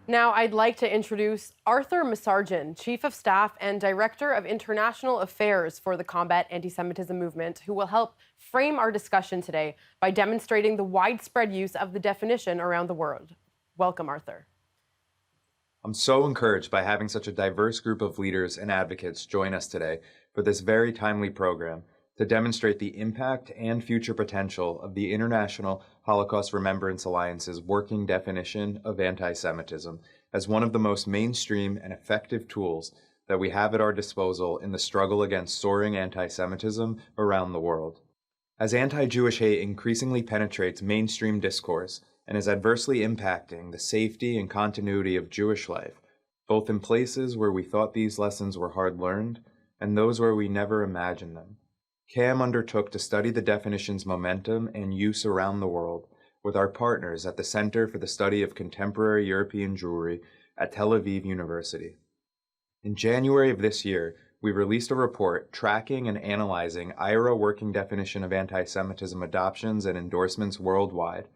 Now, I'd like to introduce Arthur Maserjian, Chief of Staff and Director of International Affairs for the Combat Antisemitism Movement, who will help frame our discussion today by demonstrating the widespread use of the definition around the world. Welcome, Arthur. I'm so encouraged by having such a diverse group of leaders and advocates join us today for this very timely program to demonstrate the impact and future potential of the International Holocaust Remembrance Alliance's working definition of anti-Semitism as one of the most mainstream and effective tools that we have at our disposal in the struggle against soaring anti-Semitism around the world. As anti-Jewish hate increasingly penetrates mainstream discourse and is adversely impacting the safety and continuity of Jewish life, both in places where we thought these lessons were hard learned and those where we never imagined them, CAM undertook to study the definition's momentum and use around the world with our partners at the Center for the Study of Contemporary European Jewry at Tel Aviv University. In January of this year, we released a report tracking and analyzing IHRA working definition of anti-Semitism adoptions and endorsements worldwide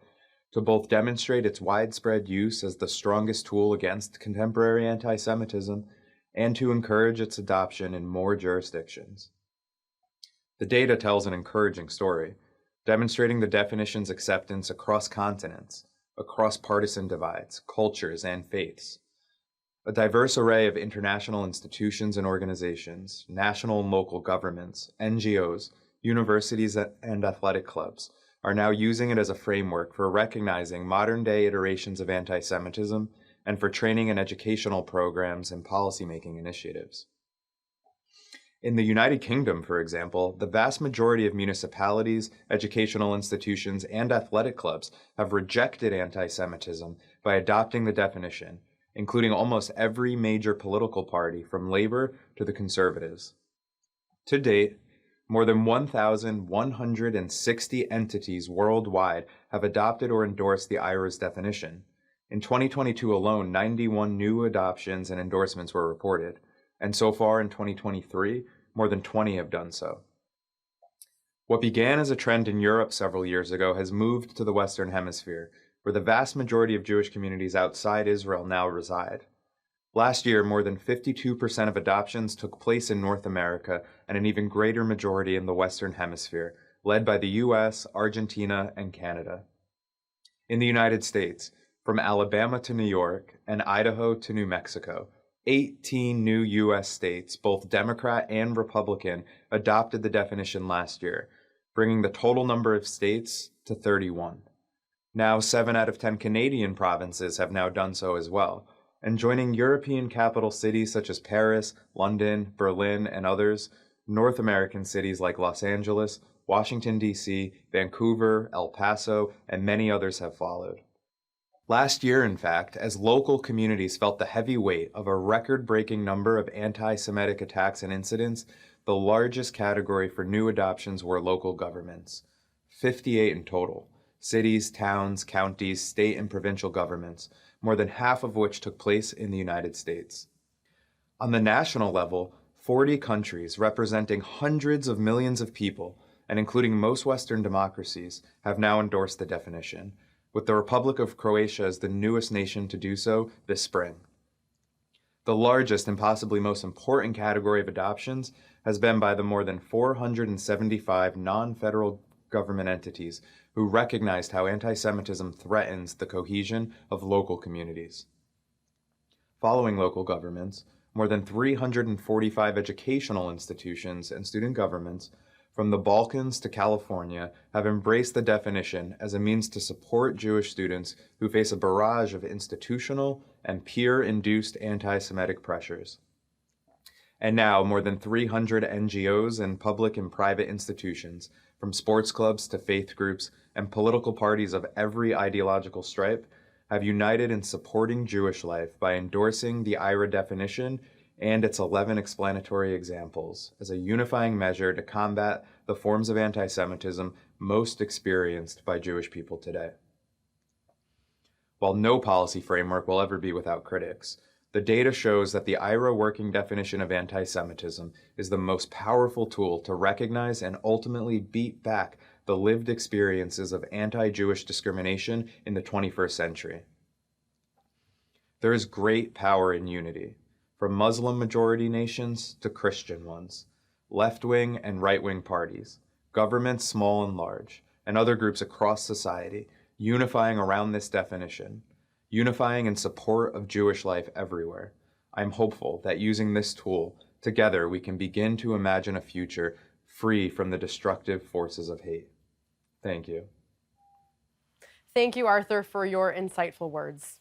to both demonstrate its widespread use as the strongest tool against contemporary anti-Semitism and to encourage its adoption in more jurisdictions. The data tells an encouraging story, demonstrating the definition's acceptance across continents, across partisan divides, cultures, and faiths. A diverse array of international institutions and organizations, national and local governments, NGOs, universities, and athletic clubs are now using it as a framework for recognizing modern-day iterations of anti-Semitism and for training and educational programs and policymaking initiatives. In the United Kingdom, for example, the vast majority of municipalities, educational institutions, and athletic clubs have rejected anti-Semitism by adopting the definition, including almost every major political party from Labour to the Conservatives. To date, more than 1,160 entities worldwide have adopted or endorsed the IHRA's definition. In 2022 alone, 91 new adoptions and endorsements were reported, and so far in 2023, more than 20 have done so. What began as a trend in Europe several years ago has moved to the Western Hemisphere, where the vast majority of Jewish communities outside Israel now reside. Last year, more than 52% of adoptions took place in North America and an even greater majority in the Western Hemisphere, led by the US, Argentina, and Canada. In the United States, from Alabama to New York and Idaho to New Mexico, 18 new U.S. states, both Democrat and Republican, adopted the definition last year, bringing the total number of states to 31. Now, 7 out of 10 Canadian provinces have now done so as well, and joining European capital cities such as Paris, London, Berlin, and others, North American cities like Los Angeles, Washington, D.C., Vancouver, El Paso, and many others have followed. Last year, in fact, as local communities felt the heavy weight of a record-breaking number of anti-Semitic attacks and incidents, the largest category for new adoptions were local governments, 58 in total, cities, towns, counties, state and provincial governments, more than half of which took place in the United States. On the national level, 40 countries representing hundreds of millions of people, and including most Western democracies, have now endorsed the definition, with the Republic of Croatia as the newest nation to do so this spring. The largest and possibly most important category of adoptions has been by the more than 475 non-federal government entities who recognized how anti-Semitism threatens the cohesion of local communities. Following local governments, more than 345 educational institutions and student governments from the Balkans to California have embraced the definition as a means to support Jewish students who face a barrage of institutional and peer-induced anti-Semitic pressures. And now, more than 300 NGOs and public and private institutions, from sports clubs to faith groups and political parties of every ideological stripe, have united in supporting Jewish life by endorsing the IHRA definition and its 11 explanatory examples as a unifying measure to combat the forms of anti-Semitism most experienced by Jewish people today. While no policy framework will ever be without critics, the data shows that the IHRA working definition of anti-Semitism is the most powerful tool to recognize and ultimately beat back the lived experiences of anti-Jewish discrimination in the 21st century. There is great power in unity, from Muslim-majority nations to Christian ones, left-wing and right-wing parties, governments small and large, and other groups across society unifying around this definition, unifying in support of Jewish life everywhere. I'm hopeful that using this tool, together we can begin to imagine a future free from the destructive forces of hate. Thank you. Thank you, Arthur, for your insightful words.